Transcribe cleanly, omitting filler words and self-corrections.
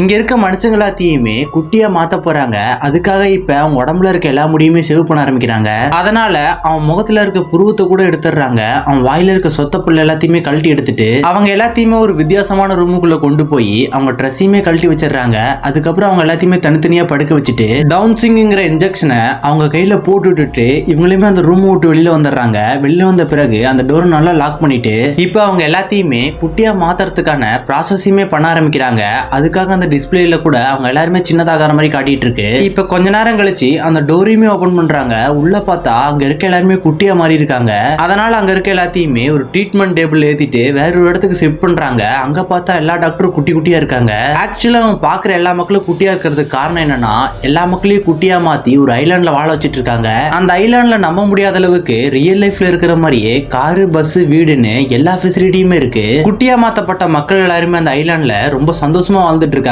இங்க இருக்க மனுஷங்க எல்லாத்தையுமே குட்டியா மாத்த போறாங்க. அதுக்காக இப்ப அவங்க உடம்புல இருக்க எல்லா முடியுமே சேவ் பண்ண ஆரம்பிக்கிறாங்க. அதனால அவன் முகத்துல இருக்க புருவத்தை கூட எடுத்துடுறாங்க. அவன் வாயில இருக்க சொத்த புல் எல்லாத்தையுமே கழட்டி எடுத்துட்டு அவங்க எல்லாத்தையுமே ஒரு வித்தியாசமான ரூமுக்குள்ள கொண்டு போய் அவங்க ட்ரெஸ்ஸையுமே கழட்டி வச்சிடறாங்க. அதுக்கப்புறம் அவங்க எல்லாத்தையுமே தனித்தனியா படுக்க வச்சுட்டு டவுன்சிங்கிற இன்ஜெக்ஷனை அவங்க கையில போட்டு விட்டுட்டு இவங்களையுமே அந்த ரூம் விட்டு வெளியில வந்துடுறாங்க. வெளியில வந்த பிறகு அந்த டோரை நல்லா லாக் பண்ணிட்டு இப்ப அவங்க எல்லாத்தையுமே குட்டியா மாத்துறதுக்கான ப்ராசஸையுமே பண்ண ஆரம்பிக்கிறாங்க. அதுக்காக அந்த டிஸ்பிளேல கூட அவங்க எல்லாருமே சின்னதாகிற மாதிரி காட்டிட்டு இருக்கு. இப்ப கொஞ்ச நேரம் கழிச்சு அந்த டோரையுமே ஓபன் பண்றாங்க. உள்ள பார்த்தா அங்க இருக்க எல்லாருமே குட்டியா மாறி இருக்காங்க. அதனால அங்க இருக்க எல்லாத்தையுமே ஒரு ட்ரீட்மெண்ட் டேபிள் ஏத்திட்டு வேற ஒரு இடத்துக்கு ஷிஃப்ட் பண்றாங்க. அங்க பார்த்தா எல்லா டாக்டரும் குட்டி குட்டியா இருக்காங்க. ஆக்சுவலா அவங்க பாக்குற எல்லா மக்களும் குட்டியா இருக்கிறதுக்கு காரணம் என்னன்னா எல்லா மக்களையும் குட்டியா மாத்தி ஒரு ஐலாண்ட்ல வாழ வச்சிட்டு இருக்காங்க. அந்த ஐலாண்ட்ல நம்ப முடியாத அளவுக்கு ரியல் லைஃப்ல இருக்கிற மாதிரியே காரு பஸ் வீடுன்னு எல்லா ஃபெசிலிட்டியுமே இருக்கு. குட்டியா மாத்தப்பட்ட மக்கள் எல்லாருமே அந்த ஐலாண்ட்ல ரொம்ப சந்தோஷமா வாழ்ந்துட்டு இருக்காங்க.